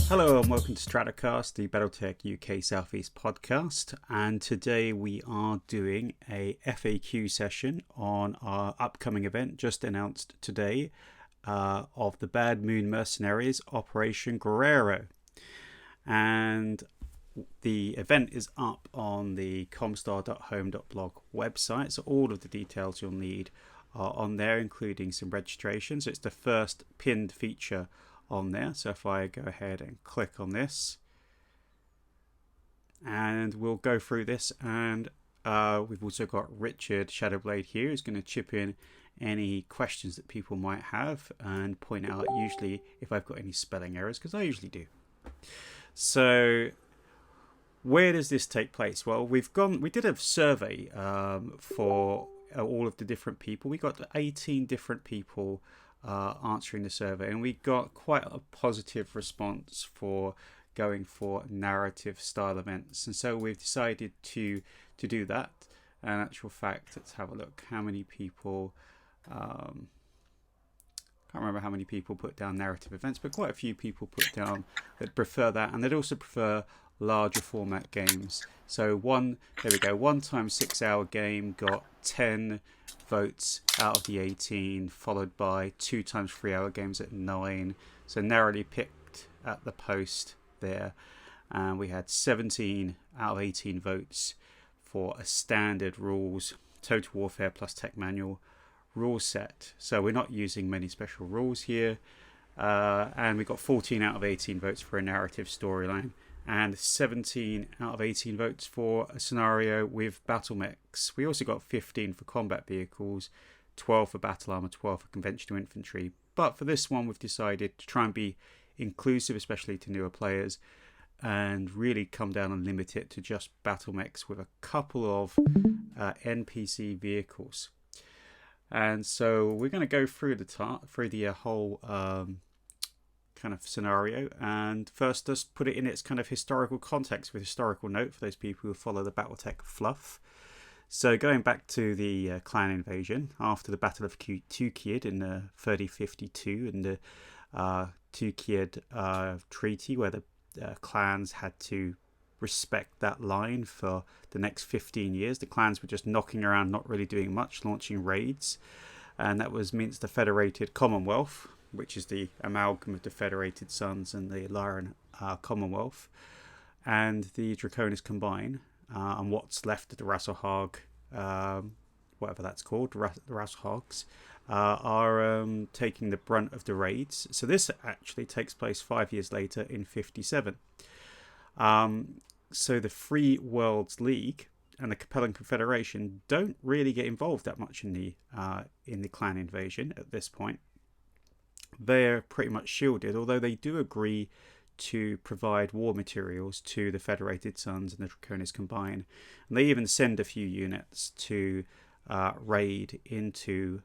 Hello and welcome to StratoCast, the BattleTech UK Southeast podcast. And today we are doing a FAQ session on our upcoming event, just announced today, of the Bad Moon Mercenaries Operation Guerrero. And the event is up on the comstar.home.blog website, so all of the details you'll need are on there, including some registration. So it's the first pinned feature on there. So if I go ahead and click on this, and we'll go through this, and we've also got Richard Shadowblade here who's going to chip in any questions that people might have and point out usually if I've got any spelling errors, because I usually do. So where does this take place? Well, we did a survey for all of the different people. We got 18 different people answering the survey, and we got quite a positive response for going for narrative style events, and so we've decided to do that. And actual fact, let's have a look how many people can't remember how many people put down narrative events, but quite a few people put down that prefer that, and they'd also prefer larger format games. So there we go, 1 times 6 hour game got 10 votes out of the 18, followed by 2 times 3 hour games at 9. So narrowly picked at the post there. And we had 17 out of 18 votes for a standard rules Total Warfare plus Tech Manual rule set. So we're not using many special rules here. And we got 14 out of 18 votes for a narrative storyline, and 17 out of 18 votes for a scenario with battle mechs. We also got 15 for combat vehicles, 12 for battle armor, 12 for conventional infantry. But for this one, we've decided to try and be inclusive, especially to newer players, and really come down and limit it to just battle mechs with a couple of NPC vehicles. And so we're going to go through the whole kind of scenario, and first just put it in its kind of historical context with historical note for those people who follow the BattleTech fluff. So going back to the clan invasion after the Battle of Tukid in 3052 and the Tukid Treaty, where the clans had to respect that line for the next 15 years. The clans were just knocking around, not really doing much, launching raids, and that was means the Federated Commonwealth, which is the amalgam of the Federated Sons and the Lyran Commonwealth, and the Draconis combine, and what's left of the Rasselhag, whatever that's called, the Rasselhags, are taking the brunt of the raids. So this actually takes place 5 years later in 57. So the Free Worlds League and the Capellan Confederation don't really get involved that much in the clan invasion at this point. They're pretty much shielded, although they do agree to provide war materials to the Federated Sons and the Draconis combine, and they even send a few units to raid into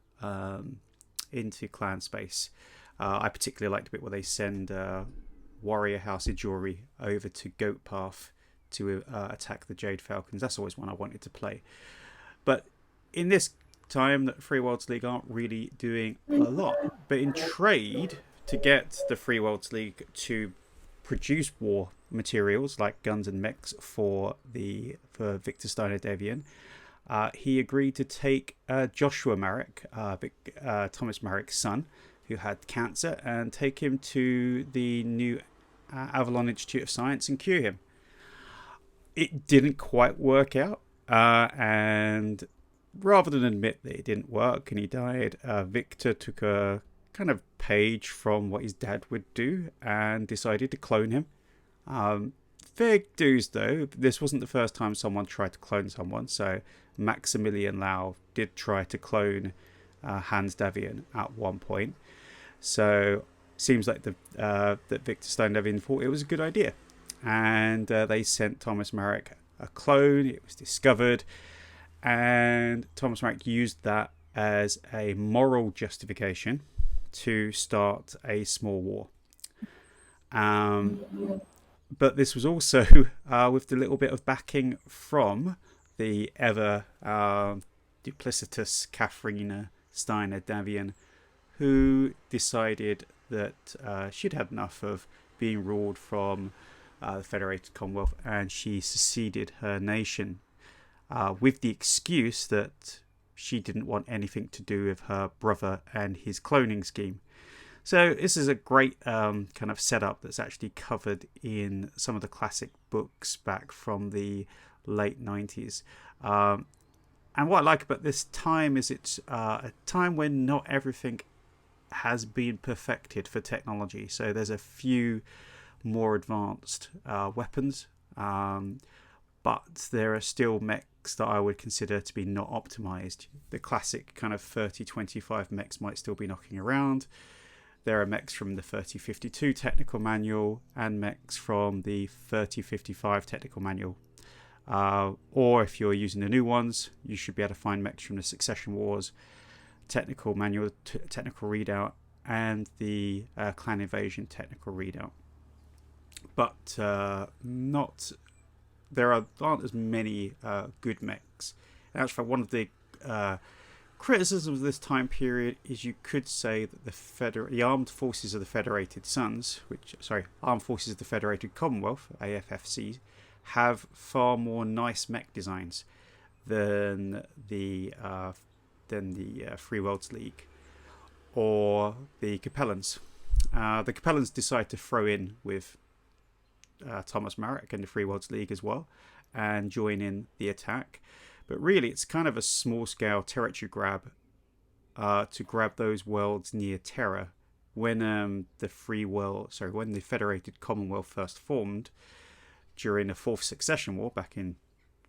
clan space. I particularly like the bit where they send Warrior House Ijori over to Goat Path to attack the Jade Falcons. That's always one I wanted to play. But in this time, that Free Worlds League aren't really doing a lot. But in trade, to get the Free Worlds League to produce war materials like guns and mechs for Victor Steiner Devian, he agreed to take Joshua Marek, Thomas Marek's son, who had cancer, and take him to the new Avalon Institute of Science and cure him. It didn't quite work out, and rather than admit that it didn't work and he died, Victor took a kind of page from what his dad would do and decided to clone him. Fair dues though, this wasn't the first time someone tried to clone someone. So Maximilian Lau did try to clone Hans Davian at one point. So seems like that Victor Stein Devian thought it was a good idea, and they sent Thomas Marek a clone. It was discovered, and Thomas Marek used that as a moral justification to start a small war. But this was also with the little bit of backing from the ever duplicitous Katharina Steiner Davian, who decided that she'd had enough of being ruled from the Federated Commonwealth, and she seceded her nation with the excuse that she didn't want anything to do with her brother and his cloning scheme. So this is a great kind of setup that's actually covered in some of the classic books back from the late 90s. And what I like about this time is it's a time when not everything has been perfected for technology. So there's a few more advanced weapons, but there are still mechs that I would consider to be not optimized. The classic kind of 3025 mechs might still be knocking around. There are mechs from the 3052 technical manual and mechs from the 3055 technical manual. Or if you're using the new ones, you should be able to find mechs from the Succession Wars technical manual, technical readout, and the Clan Invasion technical readout. But there aren't as many good mechs. And actually, one of the criticisms of this time period is you could say that the Armed Forces of the Federated Armed Forces of the Federated Commonwealth, AFFC, have far more nice mech designs than the Free Worlds League or the Capellans. The Capellans decide to throw in with Thomas Marek and the Free Worlds League as well and join in the attack. But really, it's kind of a small-scale territory grab to grab those worlds near Terra. When the Federated Commonwealth first formed during the Fourth Succession War back in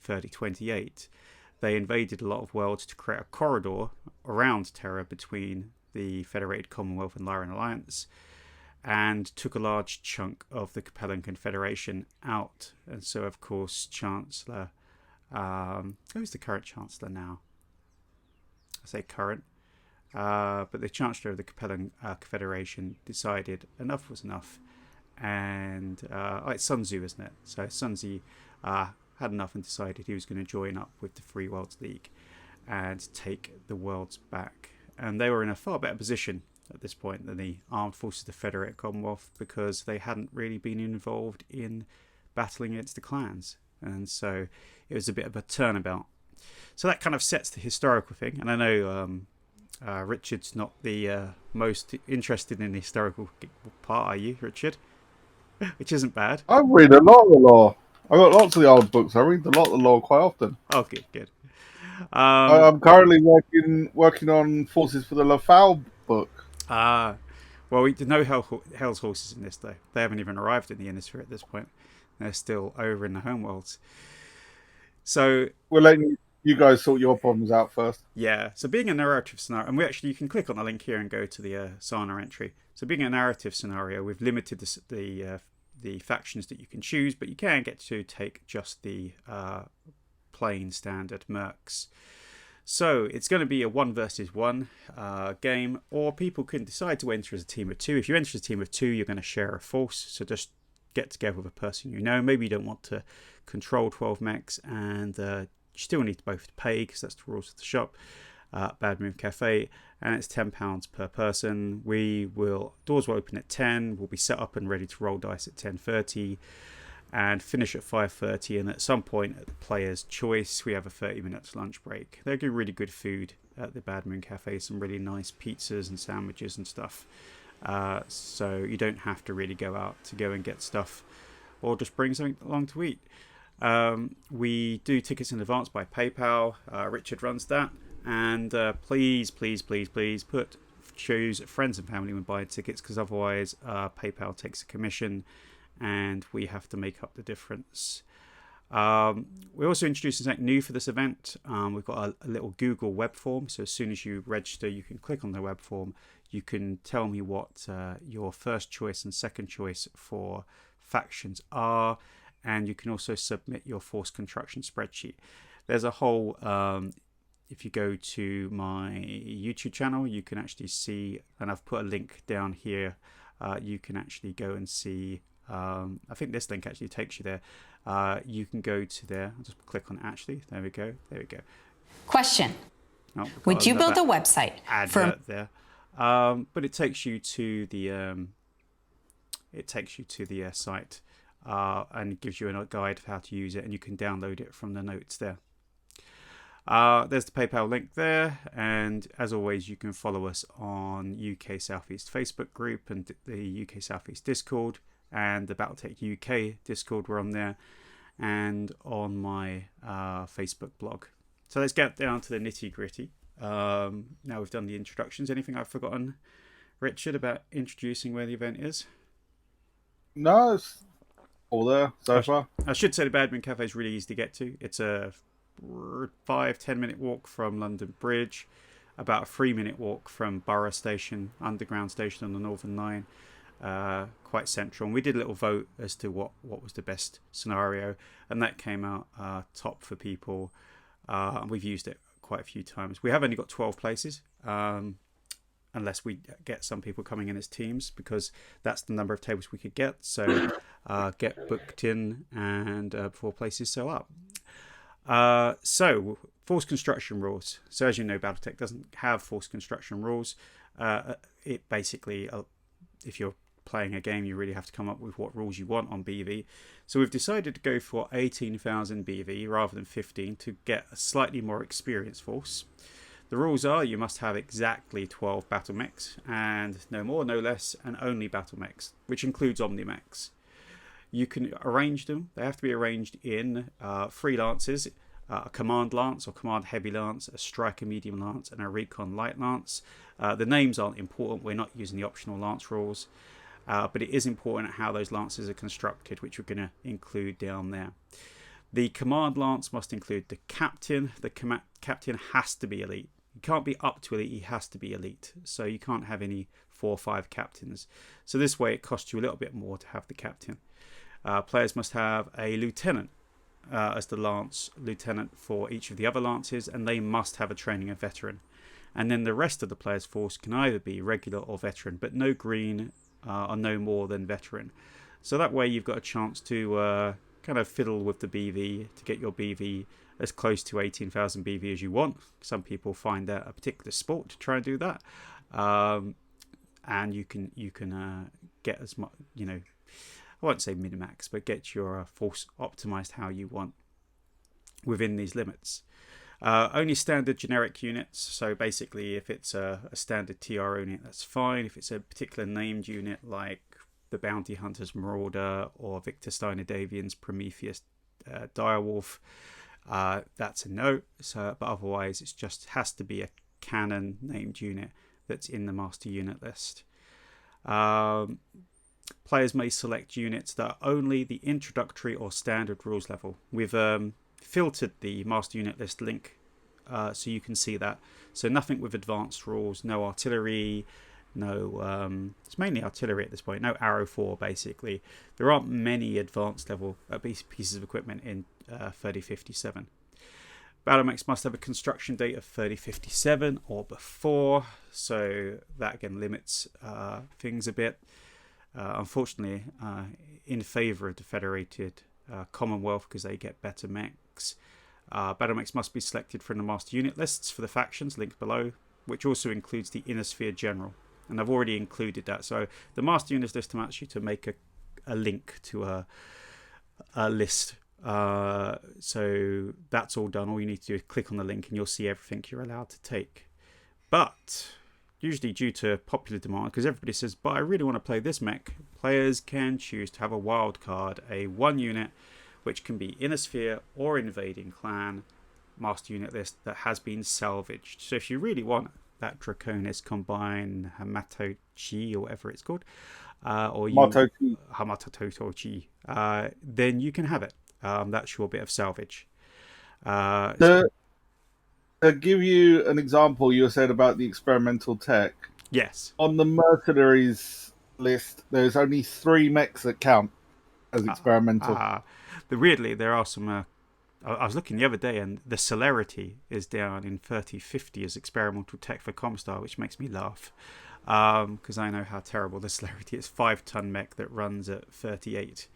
3028, they invaded a lot of worlds to create a corridor around Terra between the Federated Commonwealth and Lyran Alliance, and took a large chunk of the Capellan Confederation out. And so, of course, Chancellor... who's the current Chancellor now? I say current. But the Chancellor of the Capellan Confederation decided enough was enough. And it's Sun Tzu, isn't it? So Sun Tzu had enough and decided he was going to join up with the Free Worlds League and take the worlds back. And they were in a far better position at this point than the Armed Forces of the Federated Commonwealth, because they hadn't really been involved in battling against the clans. And so it was a bit of a turnabout. So that kind of sets the historical thing. And I know Richard's not the most interested in the historical part, are you, Richard? Which isn't bad. I read a lot of the lore. I got lots of the old books. I read a lot of the lore quite often. Oh, good. I'm currently working on Forces for the Lafau book. Well, we did no Hell's Horses in this, though. They haven't even arrived in the Innisphere at this point. They're still over in the homeworlds. So we're letting you guys sort your problems out first. Yeah. So being a narrative scenario, and you can click on the link here and go to the Sana entry. So being a narrative scenario, we've limited the factions that you can choose, but you can get to take just the plain standard mercs. So it's going to be a 1 versus 1 game, or people can decide to enter as a team of 2. If you enter as a team of 2, you're going to share a force. So just get together with a person you know. Maybe you don't want to control 12 mechs, and you still need to both pay, because that's the rules of the shop. Bad Moon Cafe, and it's £10 per person. Doors will open at 10. We'll be set up and ready to roll dice at 10:30. And finish at 5:30, and at some point at the player's choice, we have a 30 minutes lunch break. They do really good food at the Bad Moon Cafe, some really nice pizzas and sandwiches and stuff. So you don't have to really go out to go and get stuff, or just bring something along to eat. We do tickets in advance by PayPal. Richard runs that. And please choose friends and family when buying tickets, because otherwise PayPal takes a commission and we have to make up the difference. We're also introducing something new for this event. We've got a little Google web form. So as soon as you register, you can click on the web form. You can tell me what your first choice and second choice for factions are. And you can also submit your force construction spreadsheet. There's a whole... if you go to my YouTube channel, you can actually see, and I've put a link down here, you can actually go and see... I think this link actually takes you there. You can go to there. I'll just click on actually. There we go. Question. Oh, would you build a website advert there? But it takes you to the it takes you to the site and gives you a guide of how to use it, and you can download it from the notes there. There's the PayPal link there, and as always you can follow us on UK Southeast Facebook group and the UK Southeast Discord and the BattleTech UK Discord. We're on there, and on my Facebook blog. So let's get down to the nitty gritty. Now we've done the introductions. Anything I've forgotten, Richard, about introducing where the event is? No, it's all there so far. I should say the Bad Moon Cafe is really easy to get to. It's a 5-10 minute walk from London Bridge, about a 3-minute walk from Borough Station, Underground Station on the Northern Line. Quite central, and we did a little vote as to what was the best scenario, and that came out top for people. We've used it quite a few times. We have only got 12 places, unless we get some people coming in as teams, because that's the number of tables we could get. So get booked in and before places sell up. So force construction rules. So as you know, BattleTech doesn't have force construction rules. It basically, if you're playing a game, you really have to come up with what rules you want on BV. So we've decided to go for 18,000 BV rather than 15 to get a slightly more experienced force. The rules are you must have exactly 12 battle mechs, and no more, no less, and only battle mechs, which includes omni-mechs. You can arrange them. They have to be arranged in 3 lances, a command lance or command heavy lance, a striker medium lance, and a recon light lance. The names aren't important. We're not using the optional lance rules. But it is important how those lances are constructed, which we're going to include down there. The command lance must include the captain. The captain has to be elite. He can't be up to elite, he has to be elite. So you can't have any 4 or 5 captains. So this way it costs you a little bit more to have the captain. Players must have a lieutenant as the lance lieutenant for each of the other lances, and they must have a training of veteran. And then the rest of the players' force can either be regular or veteran, but no green or no more than veteran. So that way you've got a chance to kind of fiddle with the BV to get your BV as close to 18,000 BV as you want. Some people find that a particular sport to try and do that. And you can get as much, I won't say min-max, but get your force optimized how you want within these limits. Only standard generic units, so basically if it's a standard TR unit, that's fine. If it's a particular named unit like the Bounty Hunters Marauder or Victor Steiner Davian's Prometheus Direwolf, that's a no. So, but otherwise it just has to be a canon named unit that's in the master unit list. Players may select units that are only the introductory or standard rules level. We've filtered the master unit list link so you can see that. So nothing with advanced rules, no artillery, no it's mainly artillery at this point, no arrow 4 basically. There aren't many advanced level pieces of equipment in 3057. Battle mechs must have a construction date of 3057 or before, so that again limits things a bit. Unfortunately, in favour of the Federated Commonwealth, because they get better mechs. Battle mechs must be selected from the master unit lists for the factions linked below, which also includes the Inner Sphere General. And I've already included that. So the master unit list allows you to make a link to a list. So that's all done. All you need to do is click on the link and you'll see everything you're allowed to take. But usually due to popular demand, because everybody says, but I really want to play this mech, players can choose to have a wild card, a 1 unit, which can be Inner Sphere or Invading Clan master unit list that has been salvaged. So if you really want that Draconis Combine Hamatochi or whatever it's called, or Hamatochi, then you can have it. That's your bit of salvage. To give you an example, you said about the experimental tech. Yes. On the Mercenaries list, there's only 3 mechs that count as experimental. Weirdly, there are some... I was looking the other day, and the Celerity is down in 3050 as experimental tech for Comstar, which makes me laugh. Because I know how terrible the Celerity is. 5-ton mech that runs at 38.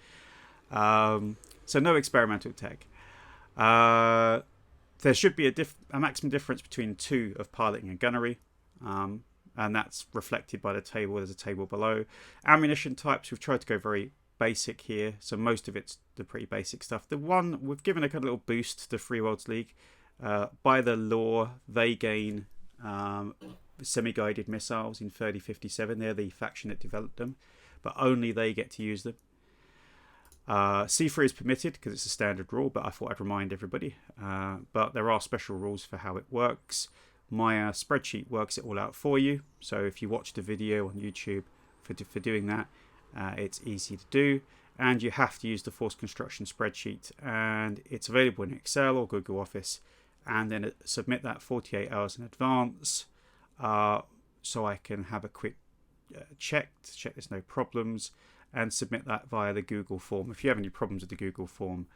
So no experimental tech. There should be a maximum difference between 2 of piloting and gunnery. and that's reflected by the table. There's a table below. Ammunition types, we've tried to go very basic here, so most of it's the pretty basic stuff. The one we've given a little boost to Free Worlds League. By the law, they gain semi-guided missiles in 3057. They're the faction that developed them, but only they get to use them. C3 is permitted because it's a standard rule, but I thought I'd remind everybody. But there are special rules for how it works. My spreadsheet works it all out for you. So if you watch the video on YouTube for doing that, it's easy to do. And you have to use the force construction spreadsheet. And it's available in Excel or Google Office. And then submit that 48 hours in advance so I can have a quick check to check there's no problems, and submit that via the Google form. If you have any problems with the Google form,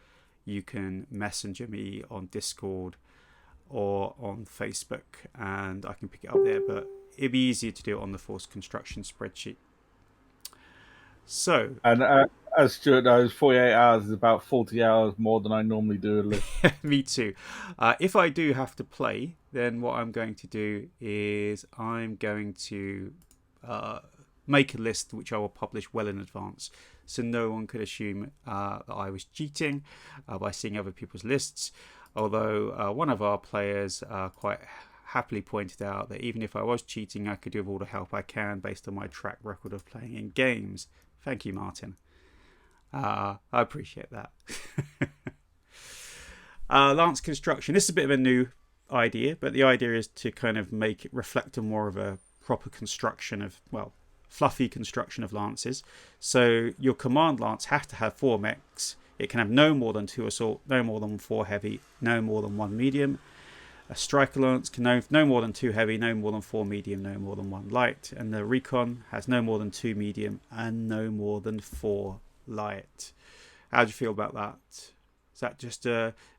you can messenger me on Discord or on Facebook and I can pick it up there, but it'd be easier to do it on the force construction spreadsheet. So, and as Stuart knows, 48 hours is about 40 hours more than I normally do a list. Me too. If I do have to play, then what I'm going to do is I'm going to make a list which I will publish well in advance, so no one could assume that I was cheating by seeing other people's lists. Although one of our players quite happily pointed out that even if I was cheating, I could do with all the help I can based on my track record of playing in games. Thank you, Martin. I appreciate that. Lance construction. This is a bit of a new idea, but the idea is to kind of make it reflect on more of a proper construction of, well, fluffy construction of lances. So your command lance has to have 4 mechs. It can have no more than 2 assault, no more than 4 heavy, no more than 1 medium. A striker lance can no more than 2 heavy, no more than 4 medium, no more than 1 light. And the recon has no more than 2 medium and no more than 4 light. How do you feel about that? Is that just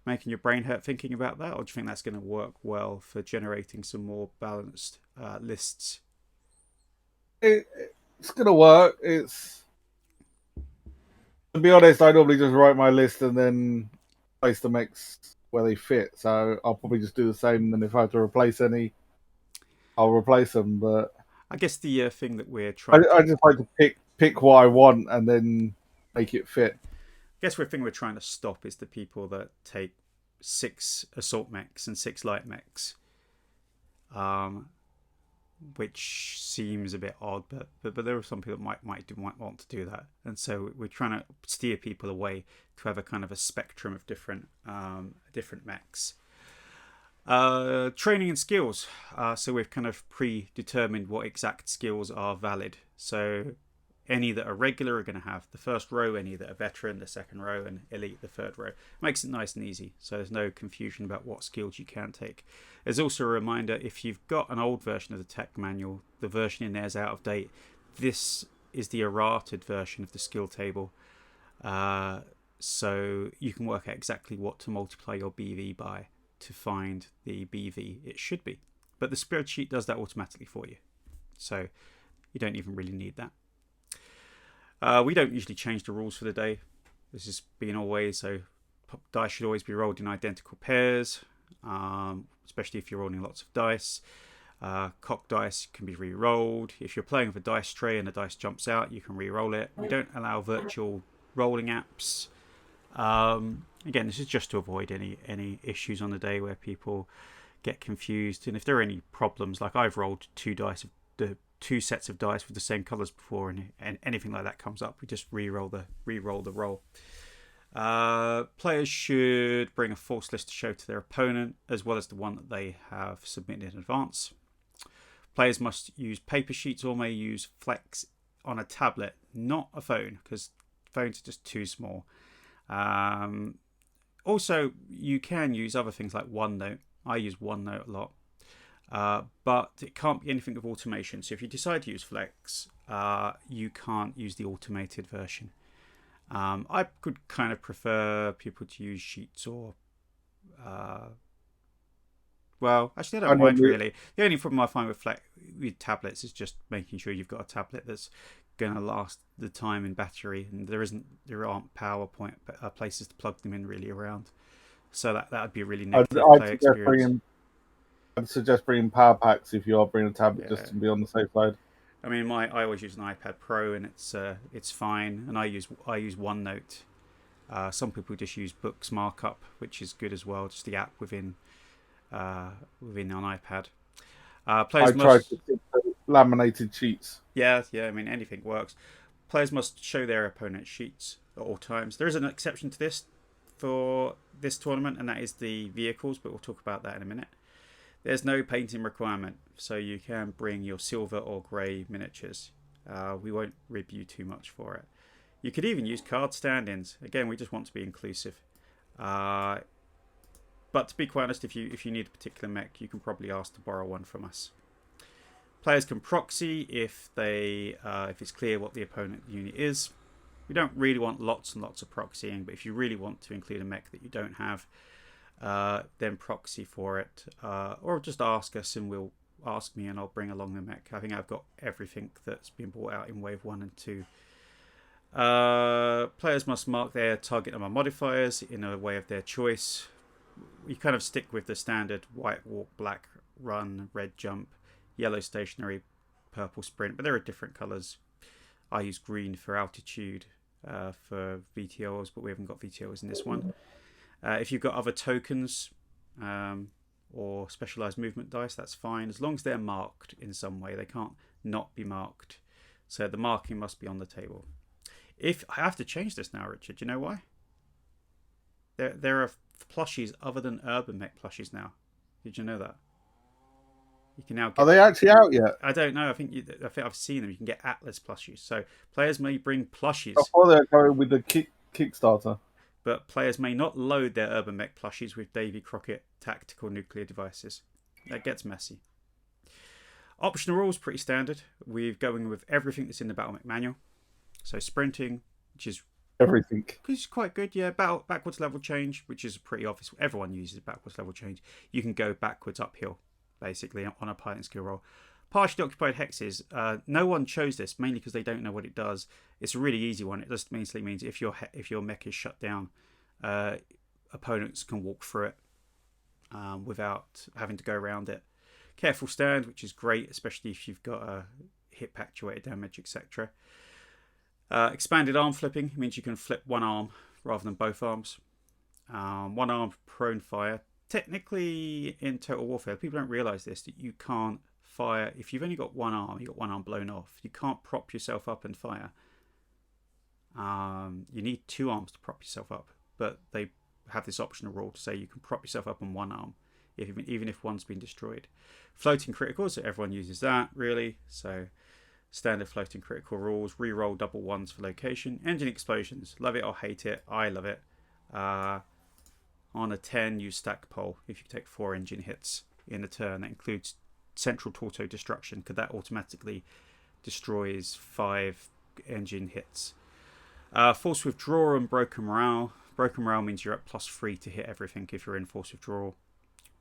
making your brain hurt thinking about that, or do you think that's going to work well for generating some more balanced lists? It's going to work. To be honest, I normally just write my list and then place the mechs where they fit. So I'll probably just do the same. And if I have to replace any, I'll replace them. But I guess the thing that we're trying I just like to pick what I want and then make it fit. I guess the thing we're trying to stop is the people that take 6 assault mechs and 6 light mechs, which seems a bit odd, but there are some people that might want to do that, and so we're trying to steer people away to have a kind of a spectrum of different mechs. Training and skills. So we've kind of predetermined what exact skills are valid. So any that are regular are going to have the first row, any that are veteran, the second row, and elite, the third row. Makes it nice and easy, so there's no confusion about what skills you can take. There's also a reminder, if you've got an old version of the tech manual, the version in there is out of date. This is the errated version of the skill table. So you can work out exactly what to multiply your BV by to find the BV it should be. But the spreadsheet does that automatically for you, so you don't even really need that. We don't usually change the rules for the day. This has been always, so dice should always be rolled in identical pairs, especially if you're rolling lots of dice. Cocked dice can be re-rolled. If you're playing with a dice tray and the dice jumps out, you can re-roll it. We don't allow virtual rolling apps. Again, this is just to avoid any issues on the day where people get confused. And if there are any problems, like I've rolled 2 sets of dice with the same colours before, and anything like that comes up, we just re-roll the roll. Players should bring a force list to show to their opponent, as well as the one that they have submitted in advance. Players must use paper sheets or may use flex on a tablet, not a phone, because phones are just too small. Also, you can use other things like OneNote. I use OneNote a lot. But it can't be anything with automation. So if you decide to use Flex, you can't use the automated version. I could kind of prefer people to use Sheets or... well, actually I don't mind really. The only problem I find with tablets is just making sure you've got a tablet that's going to last the time in battery, and there aren't PowerPoint places to plug them in really around. So that would be a really negative play experience. I'd suggest bringing power packs if you are bringing a tablet, just to be on the safe side. I mean, I always use an iPad Pro, and it's fine. And I use OneNote. Some people just use Books Markup, which is good as well. Just the app within on iPad. I tried to stick to laminated sheets. Yeah. I mean, anything works. Players must show their opponent's sheets at all times. There is an exception to this for this tournament, and that is the vehicles, but we'll talk about that in a minute. There's no painting requirement, so you can bring your silver or grey miniatures. We won't rib you too much for it. You could even use card stand-ins. Again, we just want to be inclusive. But to be quite honest, if you need a particular mech, you can probably ask to borrow one from us. Players can proxy if it's clear what the opponent unit is. We don't really want lots and lots of proxying, but if you really want to include a mech that you don't have, then proxy for it, or just ask us and we'll ask me and I'll bring along the mech. I think I've got everything that's been brought out in wave 1 and 2. Players must mark their target number modifiers in a way of their choice. We kind of stick with the standard white walk, black run, red jump, yellow stationary, purple sprint, but there are different colours. I use green for altitude for VTOLs, but we haven't got VTOLs in this one. If you've got other tokens or specialised movement dice, that's fine, as long as they're marked in some way. They can't not be marked. So the marking must be on the table. If I have to change this now, Richard, do you know why? There are plushies other than Urban Mech plushies now. Did you know that? You can now get, are they actually out yet? I don't know. I think I've seen them. You can get Atlas plushies. So players may bring plushies. Before they're going with the Kickstarter. But players may not load their Urban Mech plushies with Davy Crockett tactical nuclear devices. That gets messy. Optional rules, pretty standard. We're going with everything that's in the Battle Mech manual. So sprinting, which is everything, which is quite good. Yeah, backwards level change, which is pretty obvious. Everyone uses backwards level change. You can go backwards uphill, basically, on a piloting skill roll. Partially occupied hexes. No one chose this, mainly because they don't know what it does. It's a really easy one. It just basically means if your mech is shut down, opponents can walk through it without having to go around it. Careful stand, which is great, especially if you've got a hip actuated damage, etc. Expanded arm flipping means you can flip one arm rather than both arms. One arm prone fire. Technically, in Total Warfare, people don't realise this, that you can't fire. If you've only got one arm, you got one arm blown off, you can't prop yourself up and fire. You need two arms to prop yourself up, but they have this optional rule to say you can prop yourself up on one arm, even if one's been destroyed. Floating critical, so everyone uses that, really. So standard floating critical rules. Reroll double ones for location. Engine explosions. Love it or hate it. I love it. On a 10, use stack pole if you take 4 engine hits in a turn. That includes central torso destruction, because that automatically destroys 5 engine hits. Force withdrawal and broken morale. Broken morale means you're at +3 to hit everything if you're in force withdrawal.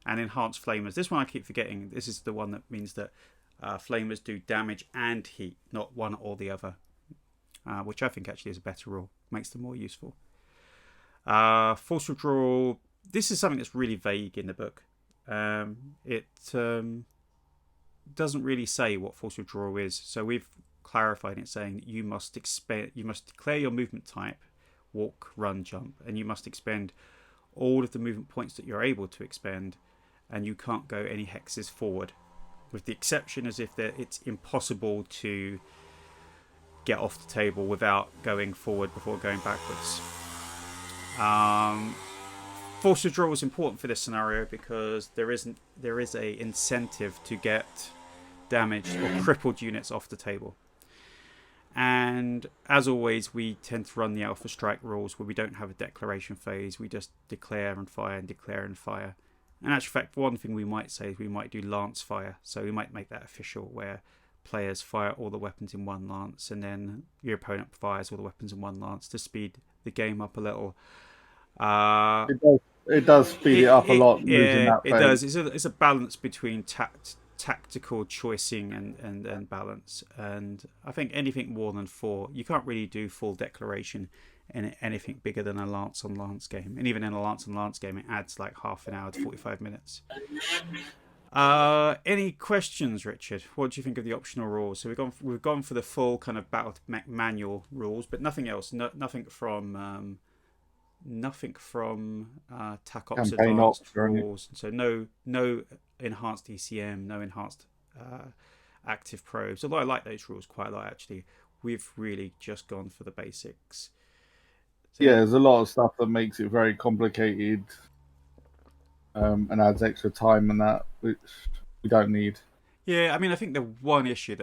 And enhanced flamers. This one I keep forgetting. This is the one that means that flamers do damage and heat, not one or the other, which I think actually is a better rule. Makes them more useful. Force withdrawal. This is something that's really vague in the book. It doesn't really say what force withdrawal is, so we've clarified it, saying that you must declare your movement type, walk, run, jump, and you must expend all of the movement points that you're able to expend, and you can't go any hexes forward, with the exception as if it's impossible to get off the table without going forward before going backwards. Force withdrawal is important for this scenario because there is a incentive to get damaged or crippled units off the table. And as always, we tend to run the Alpha Strike rules where we don't have a declaration phase. We just declare and fire and declare and fire. And actually, in fact, one thing we might say is we might do lance fire. So we might make that official, where players fire all the weapons in one lance, and then your opponent fires all the weapons in one lance to speed the game up a little. It does speed it up a lot. Yeah, it does. It's a balance between tactical choicing and balance. And I think anything more than 4, you can't really do full declaration in anything bigger than a lance on lance game. And even in a lance on lance game, it adds like half an hour to 45 minutes. Any questions, Richard? What do you think of the optional rules? So we've gone for the full kind of BattleTech manual rules, but nothing else. Nothing from TAC Ops Campaign advanced ops or anything. rules. So no enhanced ECM, no enhanced active probes. Although I like those rules quite a lot, actually. We've really just gone for the basics. So, Yeah, there's a lot of stuff that makes it very complicated, and adds extra time and that, which we don't need. yeah, I mean, I think the one issue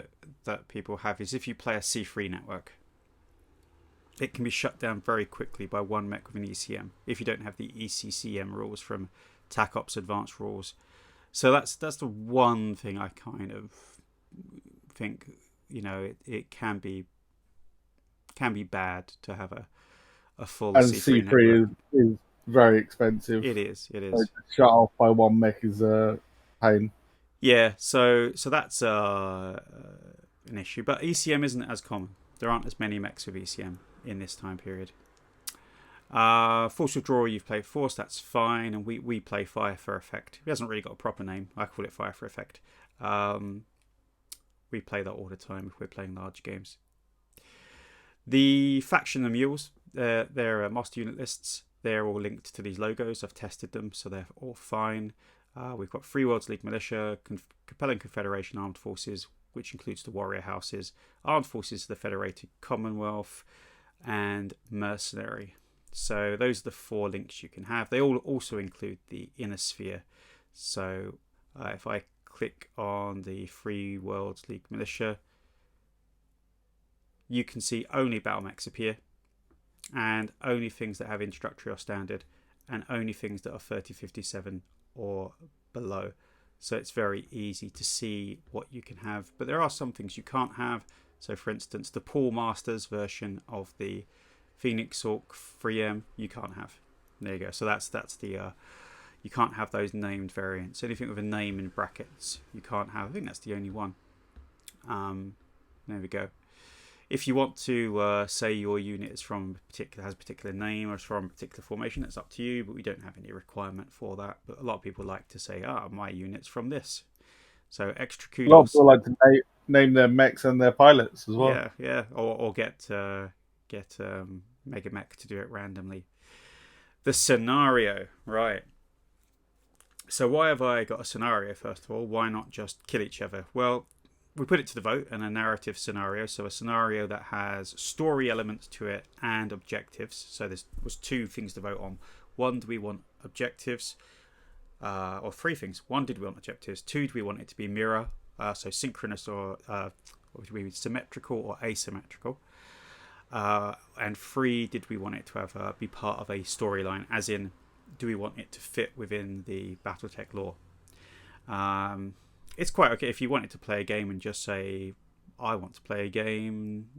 that people have is if you play a C3 network, it can be shut down very quickly by one mech with an ECM if you don't have the ECCM rules from TAC Ops Advanced rules. So that's the one thing I kind of think, it can be bad to have a full And C3 C3 network. is very expensive. It is. So to shut off by one mech is a pain. Yeah, so that's an issue. But ECM isn't as common. There aren't as many mechs with ECM in this time period. Force Withdrawal, you've played Force, that's fine. And we play Fire for Effect. It hasn't really got a proper name. I call it Fire for Effect. We play that all the time if we're playing large games. The faction and mules, they're master unit lists. They're all linked to these logos. I've tested them, so they're all fine. We've got Free Worlds League Militia, Capellan Confederation Armed Forces, which includes the Warrior Houses, Armed Forces of the Federated Commonwealth, and Mercenary. So those are the 4 links you can have. They all also include the Inner Sphere. So if I click on the Free Worlds League Militia, you can see only battle mechs appear, and only things that have introductory or standard, and only things that are 3057 or below. So it's very easy to see what you can have, but there are some things you can't have. So for instance, the Paul Masters version of the Phoenix Hawk 3M you can't have. There you go. So that's the you can't have those named variants. Anything with a name in brackets you can't have. I think that's the only one. There we go. If you want to say your unit is has a particular name or is from a particular formation, that's up to you, but we don't have any requirement for that. But a lot of people like to say, my unit's from this. So extra kudos. A lot of people like to name their mechs and their pilots as well. Yeah. Or get Mega Mech to do it randomly. The scenario, right. So why have I got a scenario, first of all? Why not just kill each other? Well, we put it to the vote in a narrative scenario, so a scenario that has story elements to it and objectives. So there was 2 things to vote on. 1, do we want objectives? Or 3 things. 1, did we want objectives? 2, do we want it to be mirror? So synchronous or symmetrical or asymmetrical? And 3, did we want it to have be part of a storyline? As in, do we want it to fit within the BattleTech lore? It's quite okay if you wanted to play a game and just say, I want to play a game.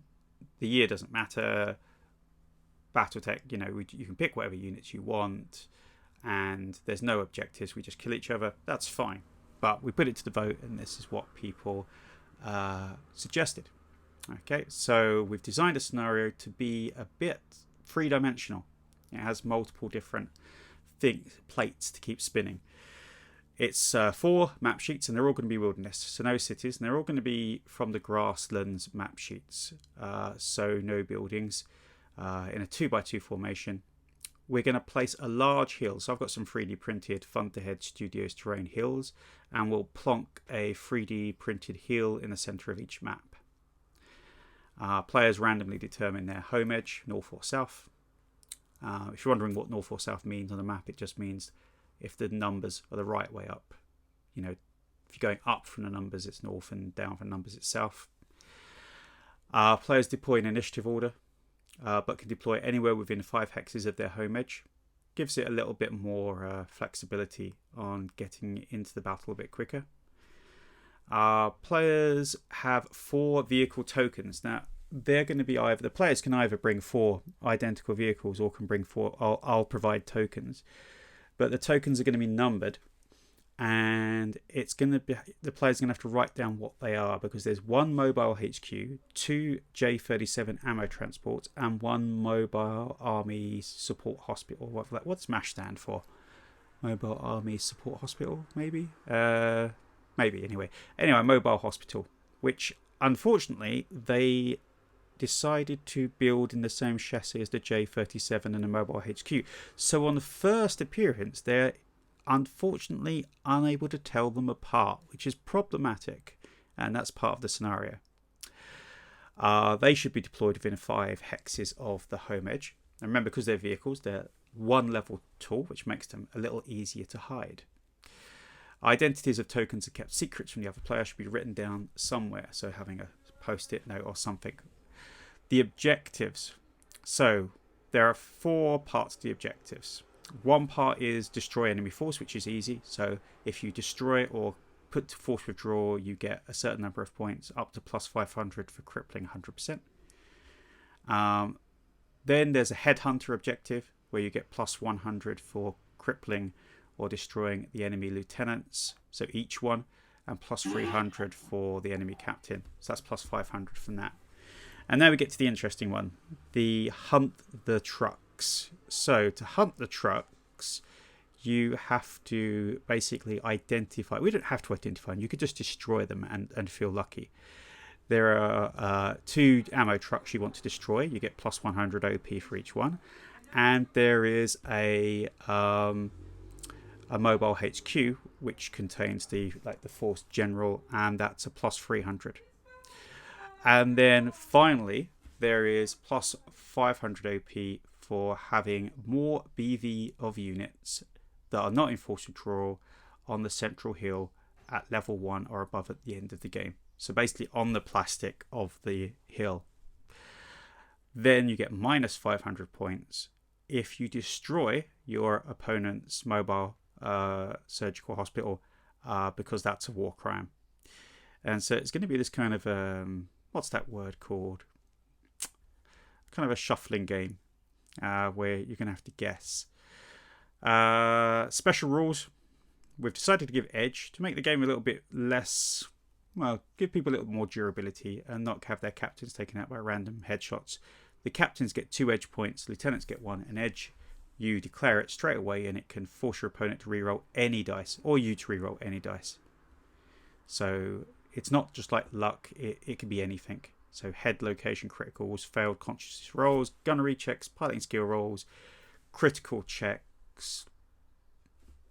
The year doesn't matter. BattleTech, you can pick whatever units you want, and there's no objectives. We just kill each other. That's fine. But we put it to the vote, and this is what people suggested. Okay, so we've designed a scenario to be a bit 3-dimensional. It has multiple different plates to keep spinning. It's 4 map sheets, and they're all going to be wilderness, so no cities, and they're all going to be from the grasslands map sheets, so no buildings, in a 2x2 formation. We're going to place a large hill, so I've got some 3D printed Thunderhead Studios terrain hills, and we'll plonk a 3D printed hill in the centre of each map. Players randomly determine their home edge, north or south. If you're wondering what north or south means on the map, it just means if the numbers are the right way up. If you're going up from the numbers, it's north, and down from the numbers, it's south. Players deploy in initiative order, but can deploy anywhere within 5 hexes of their home edge. Gives it a little bit more flexibility on getting into the battle a bit quicker. Players have 4 vehicle tokens. Now, they're going to be the players can either bring 4 identical vehicles or can bring 4. I'll provide tokens. But the tokens are going to be numbered, and it's going to be the player's going to have to write down what they are, because there's 1 mobile HQ, 2 J37 ammo transports, and 1 mobile army support hospital. What's MASH stand for? Mobile Army Support Hospital, maybe? Maybe, anyway. Anyway, Mobile Hospital, which unfortunately they decided to build in the same chassis as the J-37 and the Mobile HQ. So on the first appearance, they're unfortunately unable to tell them apart, which is problematic, and that's part of the scenario. They should be deployed within 5 hexes of the home edge. And remember, because they're vehicles, they're 1 level tall, which makes them a little easier to hide. Identities of tokens are kept secrets from the other player, should be written down somewhere, so having a post-it note or something. The objectives. So there are 4 parts to the objectives. One part is destroy enemy force, which is easy. So if you destroy or put to force withdrawal, you get a certain number of points, up to plus 500 for crippling 100%. Then there's a headhunter objective, where you get plus 100 for crippling or destroying the enemy lieutenants, so each one, and plus 300 for the enemy captain. So that's plus 500 from that. And now we get to the interesting one, the hunt the trucks. So to hunt the trucks, you have to basically identify. We don't have to identify them. You could just destroy them and feel lucky. There are 2 ammo trucks you want to destroy. You get plus 100 OP for each one. And there is a mobile HQ, which contains the force general, and that's a plus 300. And then finally, there is plus 500 OP for having more BV of units that are not in force withdrawal on the central hill at level 1 or above at the end of the game. So basically on the plastic of the hill. Then you get minus 500 points if you destroy your opponent's mobile surgical hospital, because that's a war crime. And so it's going to be this kind of what's that word called? Kind of a shuffling game, where you're going to have to guess. Special rules. We've decided to give edge to make the game a little bit less, well, give people a little more durability and not have their captains taken out by random headshots. The captains get 2 edge points, lieutenants get 1. An edge, you declare it straight away, and it can force your opponent to reroll any dice, or you to reroll any dice. So it's not just like luck, it can be anything. So head location criticals, failed consciousness rolls, gunnery checks, piloting skill rolls, critical checks,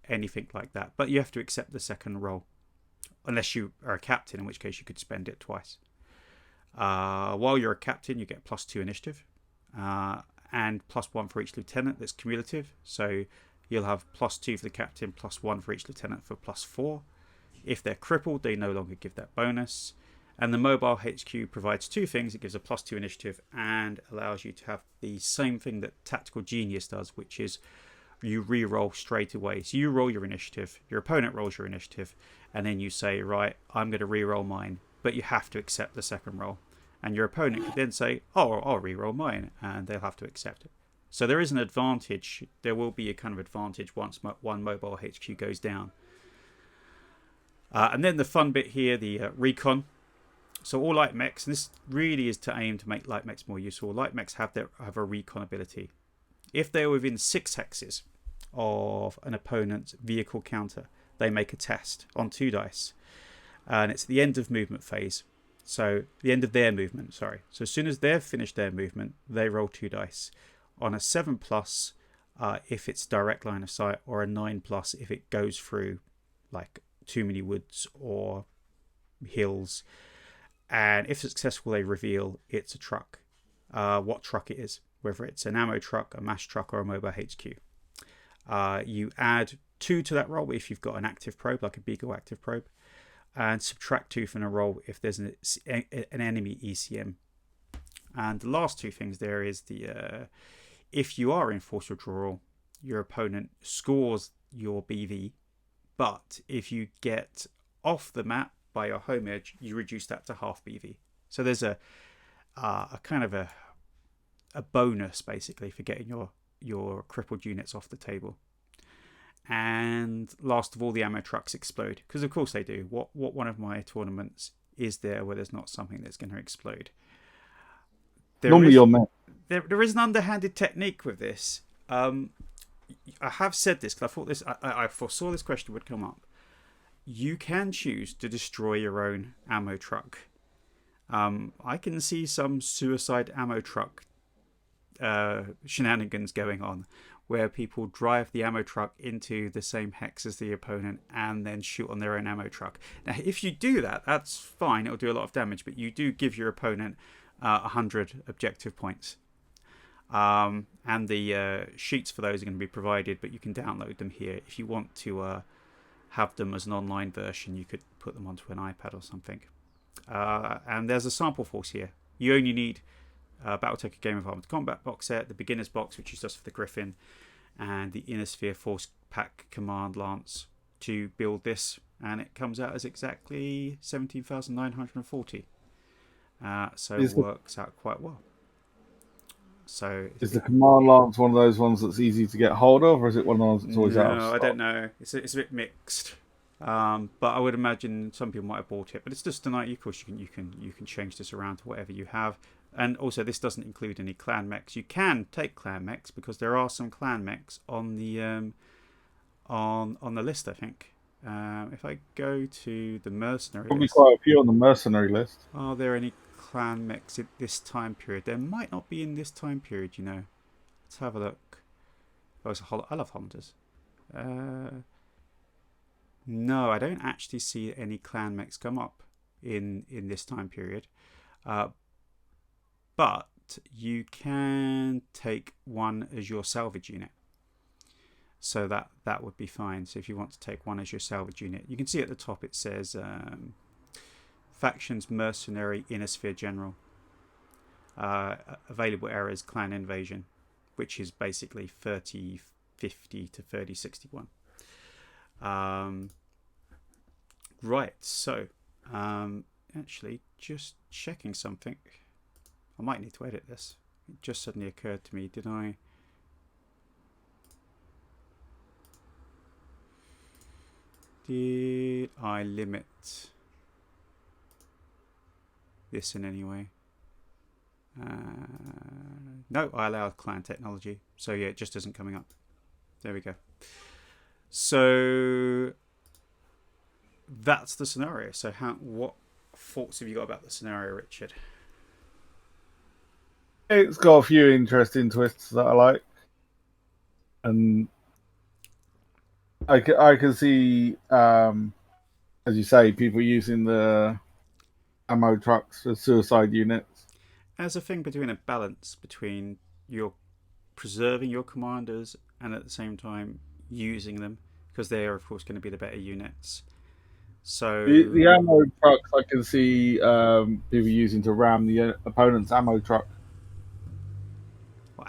anything like that. But you have to accept the second roll, unless you are a captain, in which case you could spend it twice. While you're a captain, you get plus 2 initiative, and plus 1 for each lieutenant. That's cumulative, so you'll have plus 2 for the captain, plus 1 for each lieutenant for plus 4. If they're crippled, they no longer give that bonus. And the mobile HQ provides 2 things. It gives a plus 2 initiative and allows you to have the same thing that Tactical Genius does, which is you re-roll straight away. So you roll your initiative, your opponent rolls your initiative, and then you say, right, I'm going to re-roll mine, but you have to accept the second roll. And your opponent could then say, oh, I'll re-roll mine, and they'll have to accept it. So there is an advantage. There will be a kind of advantage once one mobile HQ goes down. And then the fun bit here, the recon. So all light mechs, and this really is to aim to make light mechs more useful. Light mechs have a recon ability. If they're within 6 hexes of an opponent's vehicle counter, they make a test on 2 dice. And it's the end of movement phase. So the end of their movement, sorry. So as soon as they've finished their movement, they roll 2 dice. On a 7+, if it's direct line of sight, or a 9+ if it goes through like too many woods or hills. And if successful, they reveal it's a truck. What truck it is, whether it's an ammo truck, a mass truck, or a mobile HQ. You add 2 to that roll if you've got an active probe, like a Beagle active probe, and subtract 2 from a roll if there's an enemy ECM. And the last 2 things there is the if you are in force withdrawal, your opponent scores your BV, but if you get off the map by your home edge, you reduce that to half BV. So there's a kind of a bonus basically for getting your crippled units off the table. And last of all, the ammo trucks explode, because of course they do. What one of my tournaments is there where there's not something that's going to explode? There is an underhanded technique with this. I have said this because I foresaw this question would come up. You can choose to destroy your own ammo truck. I can see some suicide ammo truck shenanigans going on, where people drive the ammo truck into the same hex as the opponent and then shoot on their own ammo truck. Now, if you do that, that's fine. It'll do a lot of damage, but you do give your opponent 100 objective points. And the sheets for those are going to be provided, but you can download them here. If you want to have them as an online version, you could put them onto an iPad or something. And there's a sample force here. You only need BattleTech A Game of Armored Combat box set, the beginner's box, which is just for the Griffin, and the Inner Sphere Force Pack Command Lance to build this, and it comes out as exactly 17,940. So it works out quite well. So is the Command Lance one of those ones that's easy to get hold of, or is it one of those that's always out of stock? No, I don't know. It's a bit mixed. But I would imagine some people might have bought it. But it's just tonight. Of course, you can change this around to whatever you have. And also, this doesn't include any clan mechs. You can take clan mechs because there are some clan mechs on the on the list. I think if I go to the mercenary Probably list, quite a few on the mercenary list. are there any clan mechs in this time period? There might not be in this time period. Let's have a look. Oh, I love Hondas. No, I don't actually see any clan mechs come up in this time period. But you can take one as your salvage unit. So that would be fine. So if you want to take one as your salvage unit, you can see at the top it says Factions Mercenary Inner Sphere General. Available areas Clan Invasion, which is basically 3050 to 3061. Right, so actually just checking something. I might need to edit this. It just suddenly occurred to me. Did I limit this in any way? No, I allowed clan technology. So yeah, it just isn't coming up. There we go. So that's the scenario. So what thoughts have you got about the scenario, Richard? It's got a few interesting twists that I like, and I can see, as you say, people using the ammo trucks as suicide units. As a thing between a balance between your preserving your commanders and at the same time using them, because they are of course going to be the better units. So The ammo trucks I can see people using to ram the opponent's ammo truck.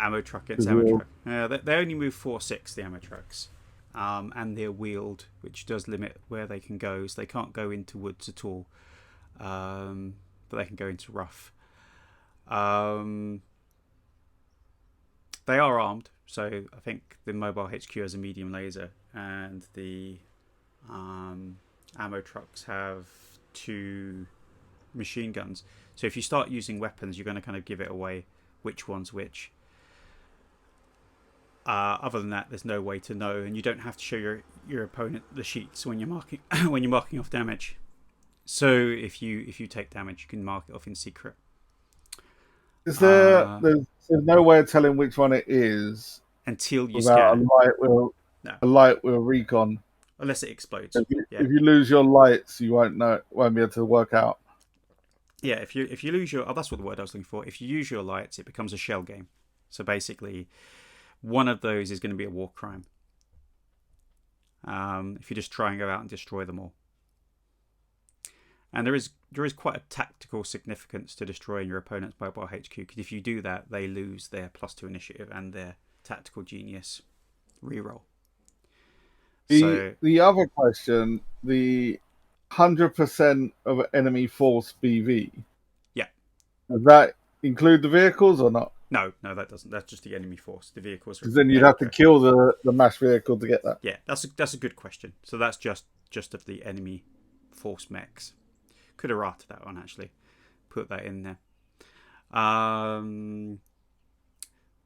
Ammo truck against ammo truck. They only move 4/6, the ammo trucks, and they're wheeled, which does limit where they can go. So they can't go into woods at all, but they can go into rough. They are armed, so I think the mobile HQ has a medium laser, and the ammo trucks have 2 machine guns. So if you start using weapons, you're going to kind of give it away which one's which. Other than that, there's no way to know, and you don't have to show your opponent the sheets when you're marking off damage. So if you take damage, you can mark it off in secret. Is there's no way of telling which one it is until you without scan. A light with a recon. Unless it explodes. If you lose your lights, you won't be able to work out. Yeah, if you lose your that's what the word I was looking for. If you use your lights, it becomes a shell game. So basically, one of those is going to be a war crime. If you just try and go out and destroy them all. And there is quite a tactical significance to destroying your opponent's mobile HQ, because if you do that, they lose their +2 initiative and their tactical genius reroll. The other question, the 100% of enemy force BV. Yeah. Does that include the vehicles or not? No, that doesn't. That's just the enemy force. The vehicles. Because then you'd have to kill the mass vehicle to get that. Yeah, that's a good question. So that's just of the enemy force mechs. Could have rated that one actually. Put that in there.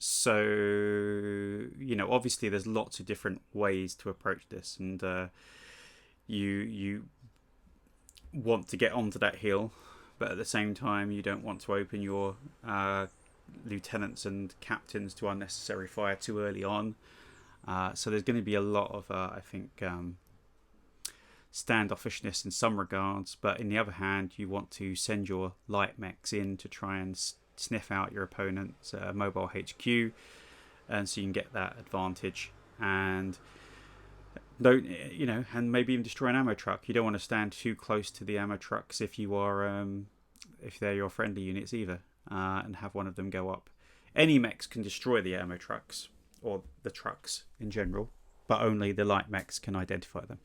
So, obviously there's lots of different ways to approach this, and you want to get onto that hill, but at the same time you don't want to open your lieutenants and captains to unnecessary fire too early on. So there's going to be a lot of, I think, standoffishness in some regards, but in the other hand, you want to send your light mechs in to try and sniff out your opponent's mobile HQ, and so you can get that advantage. And don't and maybe even destroy an ammo truck. You don't want to stand too close to the ammo trucks if you are if they're your friendly units either, and have one of them go up. Any mechs can destroy the ammo trucks or the trucks in general, but only the light mechs can identify them.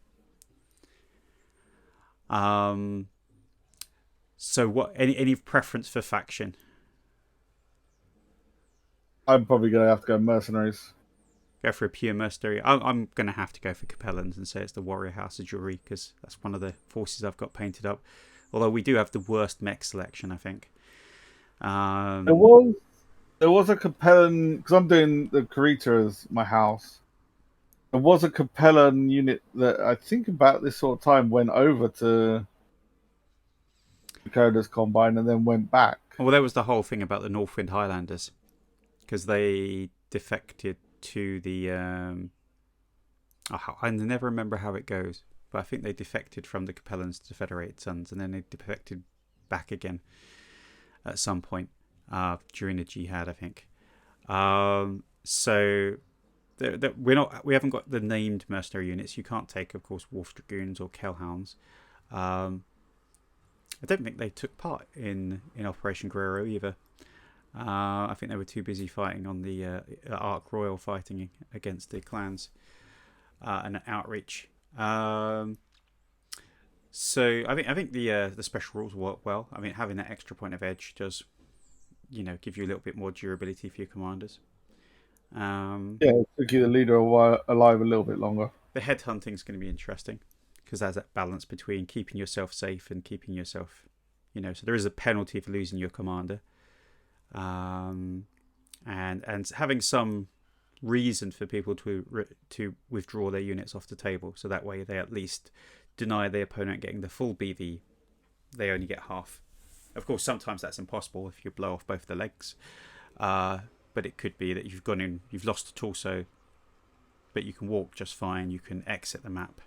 So what? Any preference for faction? I'm probably going to have to go mercenaries. Go for a pure mercenary. I'm going to have to go for Capellans and say it's the Warrior House of Jewelry, because that's one of the forces I've got painted up. Although we do have the worst mech selection, I think. There was a Capellan, because I'm doing the Carita as my house. There was a Capellan unit that I think about this sort of time went over to Dakota's Combine and then went back. Well, there was the whole thing about the Northwind Highlanders, because they defected to the I never remember how it goes, but I think they defected from the Capellans to the Federated Sons, and then they defected back again at some point during the Jihad, I think. So we haven't got the named mercenary units. You can't take, of course, Wolf Dragoons or Kellhounds. I don't think they took part in Operation Guerrero either. I think they were too busy fighting on the Ark Royal, fighting against the clans and outreach. So I think the special rules work well. I mean, having that extra point of edge does, give you a little bit more durability for your commanders. To keep the leader alive a little bit longer. The headhunting is going to be interesting, because there's that balance between keeping yourself safe and keeping yourself, so there is a penalty for losing your commander. And having some reason for people to withdraw their units off the table, so that way they at least deny the opponent getting the full BV. They only get half. Of course, sometimes that's impossible if you blow off both the legs, but it could be that you've lost a torso, but you can walk just fine. You can exit the map,